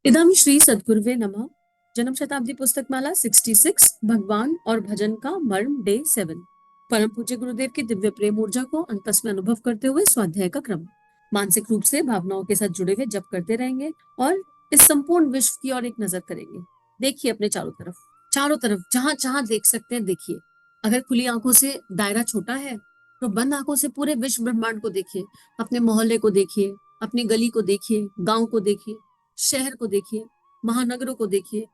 इदम श्री सद्गुरुवे नमः। जन्म शताब्दी पुस्तकमाला 66 भगवान और भजन का मर्म डे 7। परम पूज्य गुरुदेव की दिव्य प्रेम ऊर्जा को अंतस में अनुभव करते हुए स्वाध्याय का क्रम। मानसिक रूप से भावनाओं के साथ जुड़े हुए जप करते रहेंगे और इस संपूर्ण विश्व की ओर एक नजर करेंगे। देखिए अपने चारों तरफ जहां जहां देख सकते हैं देखिए। अगर खुली आंखों से दायरा छोटा है तो बंद आंखों से पूरे विश्व ब्रह्मांड को देखिए। अपने मोहल्ले को देखिए, अपनी गली को देखिए, गांव को देखिए, शहर को देखिए, महानगरों को देखिए,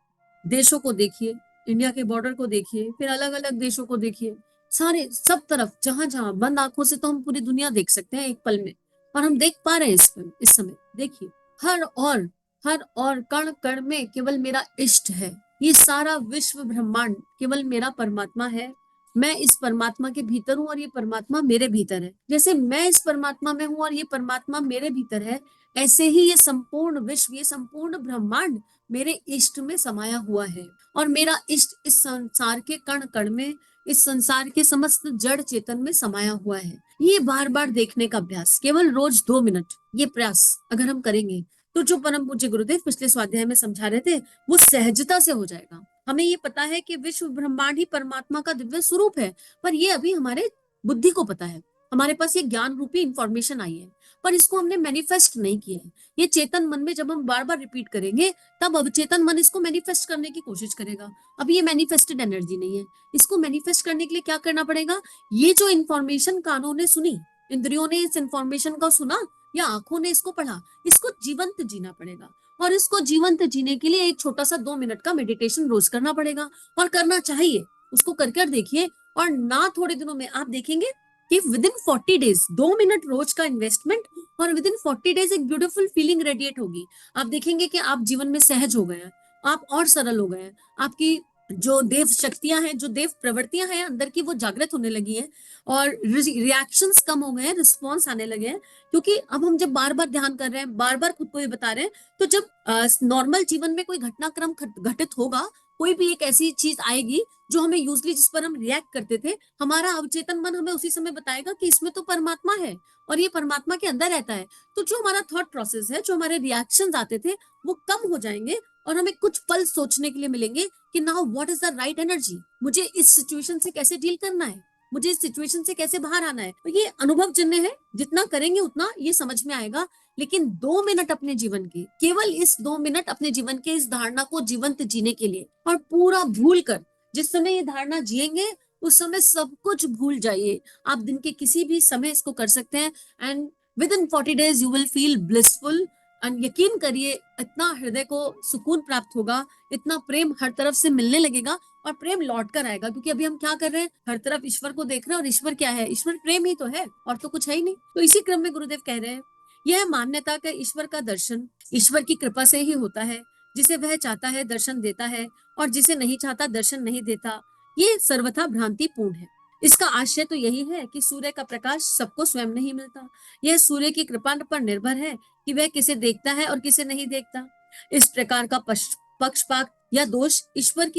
देशों को देखिए, इंडिया के बॉर्डर को देखिए, फिर अलग अलग देशों को देखिए। सारे सब तरफ जहां जहां बंद आंखों से तो हम पूरी दुनिया देख सकते हैं एक पल में। और हम देख पा रहे हैं इस समय देखिए। हर और कण कण में केवल मेरा इष्ट है। ये सारा विश्व ब्रह्मांड केवल मेरा परमात्मा है। मैं इस परमात्मा के भीतर हूँ और ये परमात्मा मेरे भीतर है। जैसे मैं इस परमात्मा में हूँ और ये परमात्मा मेरे भीतर है, ऐसे ही ये संपूर्ण विश्व, ये संपूर्ण ब्रह्मांड मेरे इष्ट में समाया हुआ है। और मेरा इष्ट इस संसार के कण कण में, इस संसार के समस्त जड़ चेतन में समाया हुआ है। ये बार बार देखने का अभ्यास, केवल रोज 2 मिनट ये प्रयास अगर हम करेंगे तो जो परम पूज्य गुरुदेव पिछले स्वाध्याय में समझा रहे थे वो सहजता से हो जाएगा। हमें ये पता है कि विश्व ब्रह्मांड ही परमात्मा का दिव्य स्वरूप है, पर ये अभी हमारे बुद्धि को पता है। हमारे पास ये ज्ञान रूपी इंफॉर्मेशन आई है, पर इसको हमने मैनिफेस्ट नहीं किया है। ये चेतन मन में जब हम बार बार रिपीट करेंगे तब अवचेतन मन इसको मैनिफेस्ट करने की कोशिश करेगा। अब ये मैनिफेस्टेड एनर्जी नहीं है। इसको मैनिफेस्ट करने के लिए क्या करना पड़ेगा? ये जो इंफॉर्मेशन कानों ने सुनी, इंद्रियों ने इस इंफॉर्मेशन को सुना या आंखों ने इसको पढ़ा, इसको जीवंत जीना पड़ेगा। और इसको जीवंत जीने के लिए एक छोटा सा 2 मिनट का मेडिटेशन रोज करना पड़ेगा, और करना चाहिए। उसको करके देखिए, और ना थोड़े दिनों में आप देखेंगे कि विद इन 40 डेज 2 मिनट रोज का इन्वेस्टमेंट, और विद इन 40 डेज एक ब्यूटीफुल फीलिंग रेडिएट होगी। आप देखेंगे कि आप जीवन में सहज हो गए हैं, आप और सरल हो गए हैं। आपकी जो देव शक्तियां हैं, जो देव प्रवृत्तियां हैं अंदर की, वो जागृत होने लगी हैं। और रिएक्शंस कम हो गए हैं, रिस्पॉन्स आने लगे हैं। क्योंकि अब हम जब बार बार ध्यान कर रहे हैं, बार बार खुद को ये बता रहे हैं, तो जब नॉर्मल जीवन में कोई घटनाक्रम घटित होगा, कोई भी एक ऐसी चीज आएगी जो हमें यूजली, जिस पर हम रिएक्ट करते थे, हमारा अवचेतन मन हमें उसी समय बताएगा कि इसमें तो परमात्मा है और ये परमात्मा के अंदर रहता है। तो जो हमारा थॉट प्रोसेस है, जो हमारे रिएक्शंस आते थे, वो कम हो जाएंगे। और हमें कुछ पल सोचने के लिए मिलेंगे कि now what is the right energy, मुझे इस सिचुएशन से कैसे डील करना है, मुझे इस सिचुएशन से कैसे बाहर आना है। तो ये अनुभव जन्य है, जितना करेंगे उतना ये समझ में आएगा। लेकिन 2 मिनट अपने जीवन के, केवल इस 2 मिनट अपने जीवन के इस धारणा को जीवंत जीने के लिए, और पूरा भूल कर, जिस समय ये धारणा जिएंगे उस समय सब कुछ भूल जाइए। आप दिन के किसी भी समय इसको कर सकते हैं, and with in 40 days you will feel blissful. And यकीन करिए, इतना हृदय को सुकून प्राप्त होगा, इतना प्रेम हर तरफ से मिलने लगेगा, और प्रेम लौट कर आएगा। क्योंकि अभी हम क्या कर रहे हैं, हर तरफ ईश्वर को देख रहे हैं, और ईश्वर क्या है? ईश्वर प्रेम ही तो है, और तो कुछ है ही नहीं। तो इसी क्रम में गुरुदेव कह रहे हैं, यह मान्यता का ईश्वर का दर्शन ईश्वर की कृपा से ही होता है। जिसे वह चाहता है दर्शन देता है, और जिसे नहीं चाहता दर्शन नहीं देता। ये सर्वथा भ्रांतिपूर्ण है। इसका आशय तो यही है कि सूर्य का प्रकाश सबको स्वयं नहीं मिलता। यह सूर्य की कृपा पर निर्भर है कि वह किसे देखता है और किसे नहीं देखता। इस प्रकार का पक्षपात या दोष ईश्वर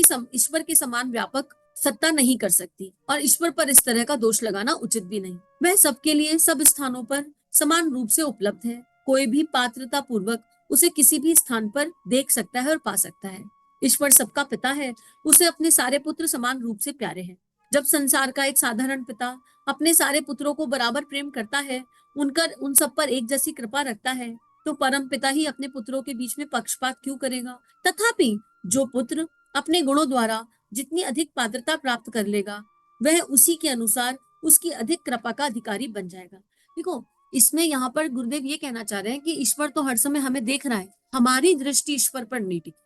की समान व्यापक सत्ता नहीं कर सकती, और ईश्वर पर इस तरह का दोष लगाना उचित भी नहीं। वह सबके लिए सब स्थानों पर समान रूप से उपलब्ध है। कोई भी पात्रता पूर्वक उसे किसी भी स्थान पर देख सकता है और पा सकता है। ईश्वर सबका पिता है, उसे अपने सारे पुत्र समान रूप से प्यारे हैं। जब संसार का एक साधारण पिता अपने सारे पुत्रों को बराबर प्रेम करता है, उन सब पर एक जैसी कृपा रखता है, तो परम पिता ही अपने पुत्रों के बीच में पक्षपात क्यों करेगा? तथापि जो पुत्र अपने गुणों द्वारा जितनी अधिक पात्रता प्राप्त कर लेगा, वह उसी के अनुसार उसकी अधिक कृपा का अधिकारी बन जाएगा। देखो, इसमें यहाँ पर गुरुदेव ये कहना चाह रहे हैं कि ईश्वर तो हर समय हमें देख रहा है, हमारी दृष्टि ईश्वर पर नहीं टिकी।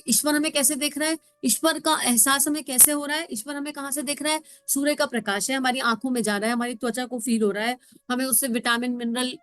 ईश्वर हमें कैसे देख रहा है, ईश्वर का एहसास हमें कैसे हो रहा है? ईश्वर हमें कहाँ से देख रहा है? सूर्य का प्रकाश है, हमारी आंखों में जा रहा है, हमारी त्वचा को फील हो रहा है, हमें उससे विटामिन मिनरल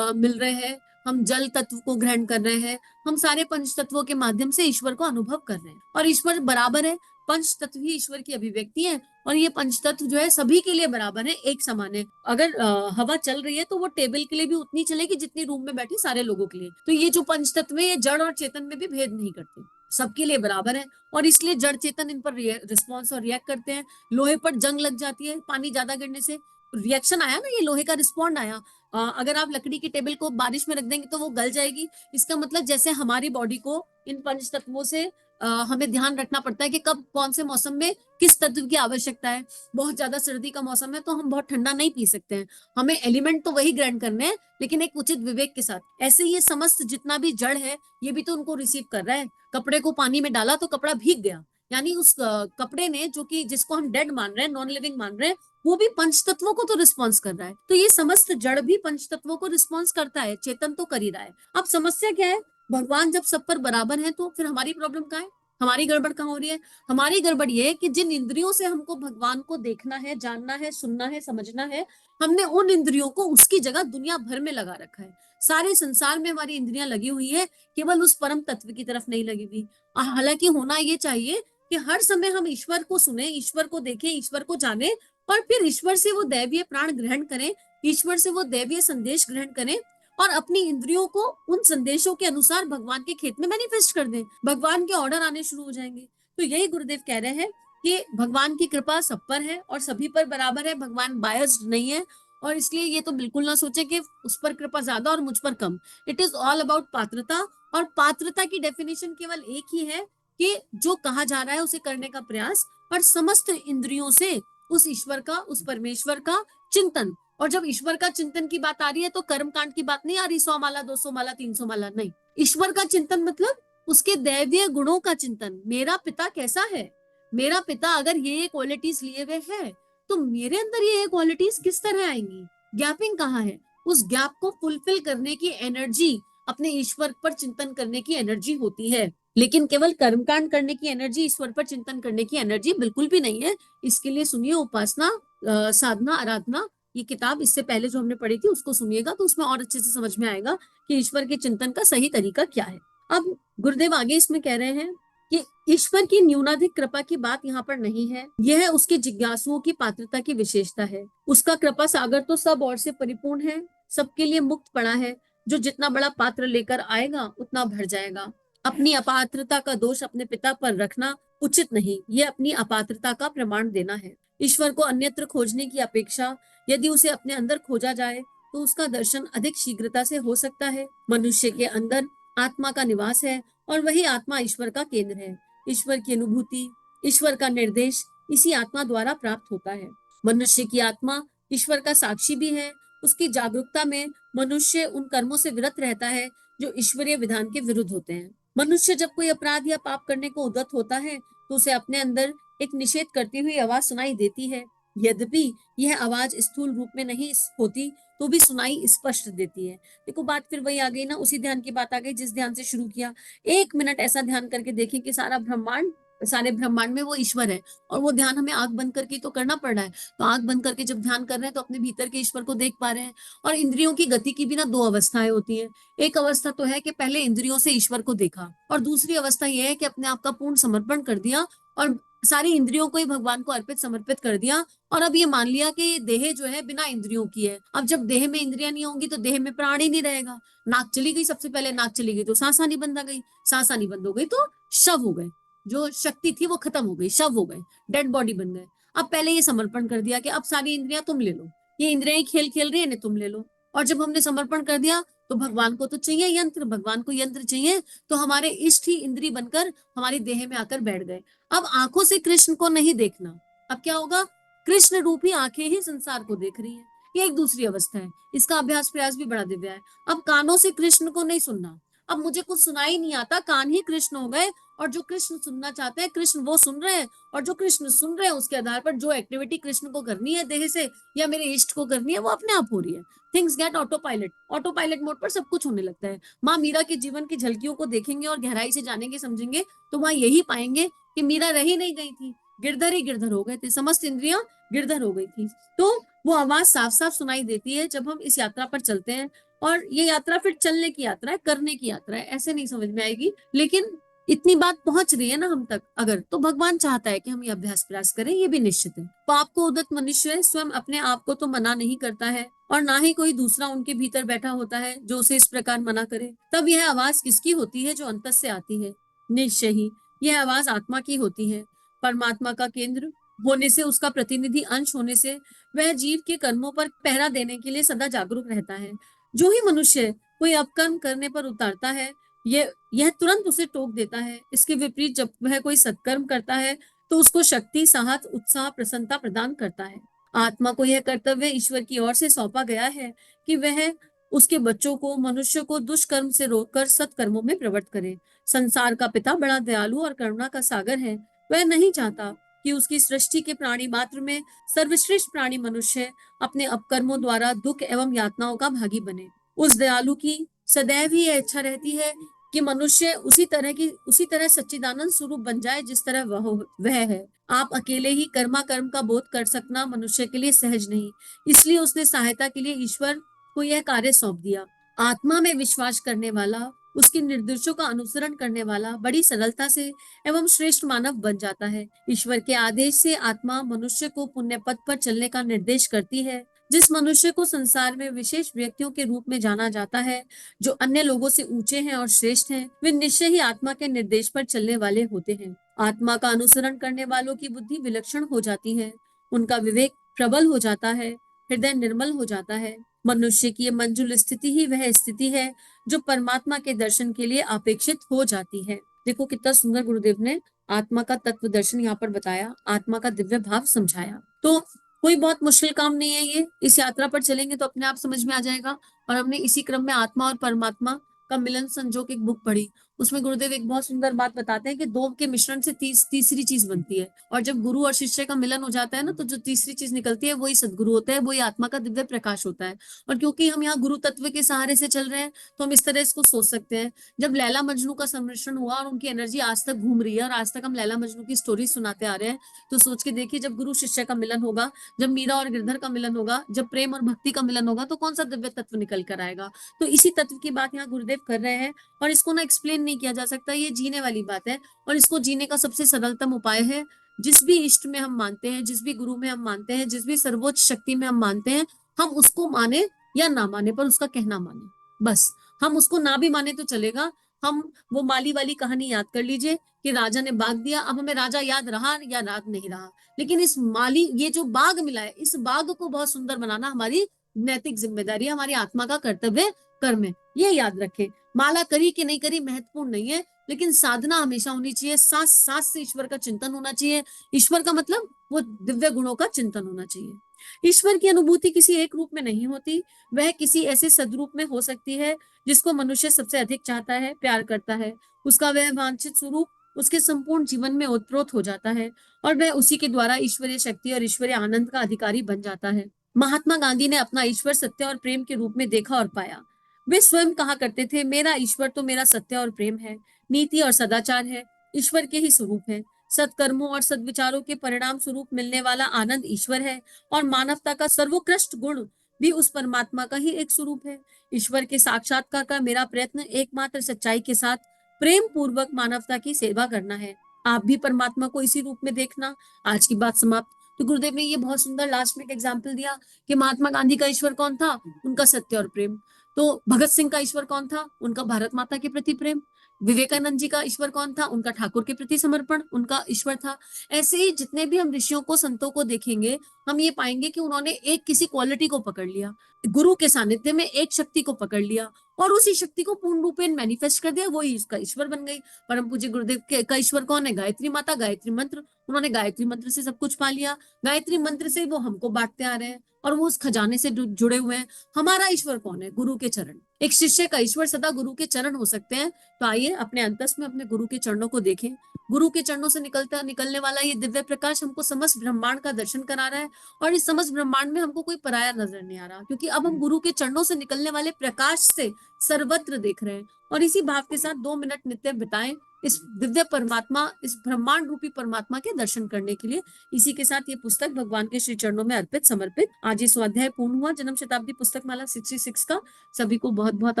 मिल रहे हैं, हम जल तत्व को ग्रहण कर रहे हैं, हम सारे पंच तत्वों के माध्यम से ईश्वर को अनुभव कर रहे हैं। और ईश्वर बराबर है, पंच तत्व ही ईश्वर की अभिव्यक्ति है, और ये पंच तत्व जो है सभी के लिए बराबर है, एक समान है। अगर हवा चल रही है तो वो टेबल के लिए भी उतनी चलेगी जितनी रूम में बैठे सारे लोगों के लिए। तो ये जो पंच तत्व है, ये जड़ और चेतन में भी भेद नहीं करते, सबके लिए बराबर है। और इसलिए जड़ चेतन इन पर रिस्पॉन्स और रिएक्ट करते हैं। लोहे पर जंग लग जाती है पानी ज्यादा गिरने से, रिएक्शन आया ना, ये लोहे का रिस्पॉन्ड आया। अगर आप लकड़ी की टेबल को बारिश में रख देंगे तो वो गल जाएगी। इसका मतलब जैसे हमारी बॉडी को इन पंच तत्वों से हमें ध्यान रखना पड़ता है कि कब कौन से मौसम में किस तत्व की आवश्यकता है। बहुत ज्यादा सर्दी का मौसम है तो हम बहुत ठंडा नहीं पी सकते हैं, हमें एलिमेंट तो वही ग्रहण करने हैं, लेकिन एक उचित विवेक के साथ। ऐसे ये समस्त जितना भी जड़ है ये भी तो उनको रिसीव कर रहा है। कपड़े को पानी में डाला तो कपड़ा भीग गया, यानी उस कपड़े ने, जो कि जिसको हम डेड मान रहे हैं, नॉन लिविंग मान रहे हैं, वो भी पंच तत्वों को तो रिस्पॉन्स कर रहा है। तो ये समस्त जड़ भी पंच तत्वों को रिस्पॉन्स करता है, चेतन तो कर ही रहा है। अब समस्या क्या है, भगवान जब सब पर बराबर है तो फिर हमारी प्रॉब्लम कहाँ है, हमारी गड़बड़ कहाँ हो रही है। हमारी गड़बड़ ये है कि जिन इंद्रियों से हमको भगवान को देखना है, जानना है, सुनना है, समझना है, हमने उन इंद्रियों को उसकी जगह दुनिया भर में लगा रखा है। सारे संसार में हमारी इंद्रियां लगी हुई है, केवल उस परम तत्व की तरफ नहीं लगी हुई। हालांकि होना ये चाहिए कि हर समय हम ईश्वर को सुने, ईश्वर को देखें, ईश्वर को जाने, और फिर ईश्वर से वो दैवीय प्राण ग्रहण करें, ईश्वर से वो दैवीय संदेश ग्रहण करें, और अपनी इंद्रियों को उन संदेशों के अनुसार भगवान के खेत में मैनिफेस्ट कर दें। भगवान के ऑर्डर आने शुरू हो जाएंगे। तो यही गुरुदेव कह रहे हैं कि भगवान की कृपा सब पर है और सभी पर बराबर है, भगवान बायस्ड नहीं है। और इसलिए ये तो बिल्कुल ना सोचे कि उस पर कृपा ज्यादा और मुझ पर कम। इट इज ऑल अबाउट पात्रता, और पात्रता की डेफिनेशन केवल एक ही है कि जो कहा जा रहा है उसे करने का प्रयास, और समस्त इंद्रियों से उस ईश्वर का, उस परमेश्वर का चिंतन। और जब ईश्वर का चिंतन की बात आ रही है तो कर्म कांड की बात नहीं आ रही, 100 माला, 200 माला, 300 माला नहीं। ईश्वर का चिंतन मतलब उसके दैवीय गुणों का चिंतन। मेरा पिता कैसा है, मेरा पिता अगर ये क्वालिटीज लिए हुए है तो मेरे अंदर ये क्वालिटीज किस तरह आएंगी, गैपिंग कहाँ है। उस गैप को फुलफिल करने की एनर्जी अपने ईश्वर पर चिंतन करने की एनर्जी होती है, लेकिन केवल कर्मकांड करने की एनर्जी, ईश्वर पर चिंतन करने की एनर्जी बिल्कुल भी नहीं है। इसके लिए सुनिए उपासना, साधना, आराधना, ये किताब इससे पहले जो हमने पढ़ी थी उसको सुनिएगा तो उसमें और अच्छे से समझ में आएगा कि ईश्वर के चिंतन का सही तरीका क्या है। अब गुरुदेव आगे इसमें कह रहे हैं कि ईश्वर की न्यूनाधिक कृपा की बात यहाँ पर नहीं है, यह उसके जिज्ञासुओं की पात्रता की विशेषता है। उसका कृपा सागर तो सब ओर से परिपूर्ण है, सबके लिए मुक्त पड़ा है। जो जितना बड़ा पात्र लेकर आएगा उतना भर जाएगा। अपनी अपात्रता का दोष अपने पिता पर रखना उचित नहीं, ये अपनी अपात्रता का प्रमाण देना है। ईश्वर को अन्यत्र खोजने की अपेक्षा यदि उसे अपने अंदर खोजा जाए तो उसका दर्शन अधिक शीघ्रता से हो सकता है। मनुष्य के अंदर आत्मा का निवास है और वही आत्मा ईश्वर का केंद्र है। ईश्वर की अनुभूति, ईश्वर का निर्देश इसी आत्मा द्वारा प्राप्त होता है। मनुष्य की आत्मा ईश्वर का साक्षी भी है। उसकी जागरूकता में मनुष्य उन कर्मों से विरत रहता है जो ईश्वरीय विधान के विरुद्ध होते हैं। मनुष्य जब कोई अपराध या पाप करने को उद्यत होता है तो उसे अपने अंदर एक निषेध करती हुई आवाज सुनाई देती है। यद्यपि यह आवाज स्थूल रूप में नहीं होती तो भी सुनाई स्पष्ट देती है। देखो बात फिर वही आ गई ना, उसी ध्यान की बात आ गई जिस ध्यान से शुरू किया। 1 मिनट ऐसा ध्यान करके देखें कि सारा ब्रह्मांड, सारे ब्रह्मांड में वो ईश्वर है, और वो ध्यान हमें आंख बंद करके तो करना पड़ रहा है। तो आंख बंद करके जब ध्यान कर रहे हैं तो अपने भीतर के ईश्वर को देख पा रहे हैं। और इंद्रियों की गति की भी ना 2 अवस्थाएं होती हैं। एक अवस्था तो है कि पहले इंद्रियों से ईश्वर को देखा, और दूसरी अवस्था यह है कि अपने आप का पूर्ण समर्पण कर दिया और सारी इंद्रियों को ही भगवान को अर्पित समर्पित कर दिया। और अब ये मान लिया कि देह जो है बिना इंद्रियों की है। अब जब देह में इंद्रियां नहीं होंगी तो देह में प्राण ही नहीं रहेगा। नाक चली गई, सबसे पहले नाक चली गई तो सांस आनी बंद आ गई, सांस आनी बंद हो गई तो शव हो गए, जो शक्ति थी वो खत्म हो गई, शव हो गए, डेड बॉडी बन गए। अब पहले ये समर्पण कर दिया कि अब सारी इंद्रियां तुम ले लो, ये इंद्रियां ही खेल खेल रही है, तुम ले लो। और जब हमने समर्पण कर दिया तो भगवान को तो चाहिए यंत्र, भगवान को यंत्र चाहिए, तो हमारे इष्ट ही इंद्री बनकर हमारी देह में आकर बैठ गए। अब आंखों से कृष्ण को नहीं देखना, अब क्या होगा, कृष्ण रूपी आंखें ही संसार को देख रही है। ये एक दूसरी अवस्था है, इसका अभ्यास प्रयास भी बड़ा दिव्य है। अब कानों से कृष्ण को नहीं सुनना, अब मुझे कुछ सुनाई नहीं आता, कान ही कृष्ण हो गए, और जो कृष्ण सुनना चाहते हैं कृष्ण वो सुन रहे हैं, और जो कृष्ण सुन रहे हैं उसके आधार पर जो एक्टिविटी कृष्ण को करनी है देह से या मेरे इष्ट को करनी है वो अपने आप हो रही है। Things get auto pilot, auto pilot mode पर सब कुछ होने लगता है। माँ मीरा के जीवन की झलकियों को देखेंगे और गहराई से जानेंगे, समझेंगे, तो वहां यही पाएंगे कि मीरा रही नहीं गई थी, गिरधर ही गिरधर हो गए थे, समस्त इंद्रियां गिरधर हो गई थी। तो वो आवाज साफ साफ सुनाई देती है जब हम इस यात्रा पर चलते हैं। और ये यात्रा फिर चलने की यात्रा है, करने की यात्रा है, ऐसे नहीं समझ में आएगी। लेकिन इतनी बात पहुंच रही है ना हम तक अगर, तो भगवान चाहता है कि हम ये अभ्यास प्रयास करें, ये भी निश्चित है। पाप को उदत मनुष्य स्वयं अपने आप को तो मना नहीं करता है, और ना ही कोई दूसरा उनके भीतर बैठा होता है जो उसे इस प्रकार मना करे। तब यह आवाज किसकी होती है, जो अंतर से आती है? निश्चय ही यह आवाज आत्मा की होती है। परमात्मा का केंद्र होने से, उसका प्रतिनिधि अंश होने से वह जीव के कर्मों पर पहरा देने के लिए सदा जागरूक रहता है। जो ही मनुष्य कोई अपकर्म करने पर उतारता है, यह तुरंत उसे टोक देता है। इसके विपरीत जब वह कोई सत्कर्म करता है तो उसको शक्ति, साहस, उत्साह, प्रसन्नता प्रदान करता है। आत्मा को यह कर्तव्य ईश्वर की ओर से सौंपा गया है कि वह उसके बच्चों को, मनुष्य को दुष्कर्म से रोककर सत्कर्मों में प्रवृत्त करे। संसार का पिता बड़ा दयालु और करुणा का सागर है। वह नहीं चाहता कि उसकी सृष्टि के प्राणी मात्र में सर्वश्रेष्ठ प्राणी मनुष्य अपने अपकर्मों द्वारा दुख एवं यातनाओं का भागी बने। उस दयालु की सदैव ही यह इच्छा रहती है कि मनुष्य उसी तरह सच्चिदानंद स्वरूप बन जाए जिस तरह वह है। आप अकेले ही कर्मा कर्म का बोध कर सकना मनुष्य के लिए सहज नहीं। इसलिए उसने सहायता के लिए ईश्वर को यह कार्य सौंप दिया। आत्मा में विश्वास करने वाला, उसके निर्देशों का अनुसरण करने वाला बड़ी सरलता से एवं श्रेष्ठ मानव बन जाता है। ईश्वर के आदेश से आत्मा मनुष्य को पुण्य पथ पर चलने का निर्देश करती है। जिस मनुष्य को संसार में विशेष व्यक्तियों के रूप में जाना जाता है, जो अन्य लोगों से ऊंचे हैं और श्रेष्ठ हैं, वे निश्चय ही आत्मा के निर्देश पर चलने वाले होते हैं। आत्मा का अनुसरण करने वालों की बुद्धि विलक्षण हो जाती है, उनका विवेक प्रबल हो जाता है, हृदय निर्मल हो जाता है। मनुष्य की मंजुल स्थिति ही वह स्थिति है जो परमात्मा के दर्शन के लिए अपेक्षित हो जाती है। देखो कितना सुंदर गुरुदेव ने आत्मा का तत्व दर्शन यहाँ पर बताया, आत्मा का दिव्य भाव समझाया। तो कोई बहुत मुश्किल काम नहीं है ये, इस यात्रा पर चलेंगे तो अपने आप समझ में आ जाएगा। और हमने इसी क्रम में आत्मा और परमात्मा का मिलन संजोग एक बुक पढ़ी, उसमें गुरुदेव एक बहुत सुंदर बात बताते हैं कि दो के मिश्रण से तीसरी चीज बनती है। और जब गुरु और शिष्य का मिलन हो जाता है ना, तो जो तीसरी चीज निकलती है वही सदगुरु होता है, वही आत्मा का दिव्य प्रकाश होता है। और क्योंकि हम यहाँ गुरु तत्व के सहारे से चल रहे हैं, तो हम इस तरह इसको सोच सकते हैं। जब लैला मजनू का सम्मिश्रण हुआ और उनकी एनर्जी आज तक घूम रही है, और आज तक हम लैला मजनू की स्टोरी सुनाते आ रहे हैं, तो सोच के देखिए, जब गुरु शिष्य का मिलन होगा, जब मीरा और गिरधर का मिलन होगा, जब प्रेम और भक्ति का मिलन होगा, तो कौन सा दिव्य तत्व निकल कर आएगा। तो इसी तत्व की बात यहाँ गुरुदेव कर रहे हैं। और इसको ना एक्सप्लेन नहीं किया जा सकता, ये जीने वाली बात है। और इसको जीने का सबसे सरलतम उपाय है, जिस भी इष्ट में हम मानते हैं, जिस भी गुरु में हम मानते हैं, जिस भी सर्वोच्च शक्ति में हम मानते हैं, हम उसको माने या ना माने, पर उसका कहना माने। बस हम उसको ना भी माने तो चलेगा। हम वो माली वाली कहानी याद कर लीजिए कि राजा ने बाग दिया, अब हमें राजा याद रहा या याद नहीं रहा, लेकिन इस माली, ये जो बाग मिला है, इस बाग को बहुत सुंदर बनाना हमारी नैतिक जिम्मेदारी है, हमारी आत्मा का कर्तव्य कर्म है। ये याद रखें। माला करी कि नहीं करी महत्वपूर्ण नहीं है, लेकिन साधना हमेशा होनी चाहिए। सांस सांस से ईश्वर का चिंतन होना चाहिए। ईश्वर का मतलब वो दिव्य गुणों का चिंतन होना चाहिए। ईश्वर की अनुभूति किसी एक रूप में नहीं होती, वह किसी ऐसे सदरूप में हो सकती है जिसको मनुष्य सबसे अधिक चाहता है, प्यार करता है। उसका वह वांछित स्वरूप उसके संपूर्ण जीवन में ओतप्रोत हो जाता है, और वह उसी के द्वारा ईश्वरीय शक्ति और ईश्वरीय आनंद का अधिकारी बन जाता है। महात्मा गांधी ने अपना ईश्वर सत्य और प्रेम के रूप में देखा और पाया। वे स्वयं कहा करते थे, मेरा ईश्वर तो मेरा सत्य और प्रेम है, नीति और सदाचार है, ईश्वर के ही स्वरूप है। सत्कर्मों और सद्विचारों के परिणाम स्वरूप मिलने वाला आनंद ईश्वर है, और मानवता का सर्वोत्कृष्ट गुण भी उस परमात्मा का ही एक स्वरूप है। ईश्वर के साक्षात्कार का मेरा प्रयत्न एकमात्र सच्चाई के साथ प्रेम पूर्वक मानवता की सेवा करना है। आप भी परमात्मा को इसी रूप में देखना। आज की बात समाप्त। तो गुरुदेव ने ये बहुत सुंदर लास्ट में एक एग्जाम्पल दिया कि महात्मा गांधी का ईश्वर कौन था, उनका सत्य और प्रेम। तो भगत सिंह का ईश्वर कौन था, उनका भारत माता के प्रति प्रेम। विवेकानंद जी का ईश्वर कौन था, उनका ठाकुर के प्रति समर्पण उनका ईश्वर था। ऐसे ही जितने भी हम ऋषियों को, संतों को देखेंगे, हम ये पाएंगे कि उन्होंने एक किसी क्वालिटी को पकड़ लिया, गुरु के सानिध्य में एक शक्ति को पकड़ लिया, और उसी शक्ति को पूर्ण रूपेण मैनिफेस्ट कर दिया, वही इसका ईश्वर बन गई। परम पूज्य गुरुदेव का ईश्वर कौन है, गायत्री माता, गायत्री मंत्र। उन्होंने गायत्री मंत्र से सब कुछ पा लिया, गायत्री मंत्र से वो हमको बांटते आ रहे हैं, और वो उस खजाने से जुड़े हुए हैं। हमारा ईश्वर कौन है, गुरु के चरण। एक शिष्य का ईश्वर सदा गुरु के चरण हो सकते हैं। तो आइए अपने अंतस में अपने गुरु के चरणों को देखें। गुरु के चरणों से निकलने वाला ये दिव्य प्रकाश हमको समस्त ब्रह्मांड का दर्शन करा रहा है, और इस समस्त ब्रह्मांड में हमको कोई पराया नजर नहीं आ रहा, क्योंकि अब हम गुरु के चरणों से निकलने वाले प्रकाश से सर्वत्र देख रहे हैं। और इसी भाव के साथ 2 मिनट नित्य बिताएं इस दिव्य परमात्मा, इस ब्रह्मांड रूपी परमात्मा के दर्शन करने के लिए। इसी के साथ ये पुस्तक भगवान के श्री चरणों में अर्पित समर्पित आज ये स्वाध्याय पूर्ण हुआ, जन्म शताब्दी पुस्तक माला 66 का। सभी को बहुत बहुत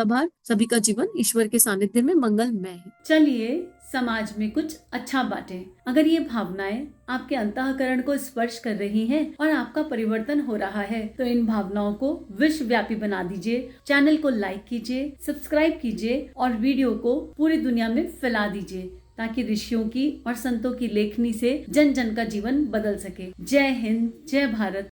आभार। सभी का जीवन ईश्वर के सानिध्य में मंगलमय है। चलिए समाज में कुछ अच्छा बांटें। अगर ये भावनाएं आपके अंतःकरण को स्पर्श कर रही हैं और आपका परिवर्तन हो रहा है, तो इन भावनाओं को विश्वव्यापी बना दीजिए। चैनल को लाइक कीजिए, सब्सक्राइब कीजिए और वीडियो को पूरी दुनिया में फैला दीजिए। ताकि ऋषियों की और संतों की लेखनी से जन जन का जीवन बदल सके। जय हिंद, जय भारत।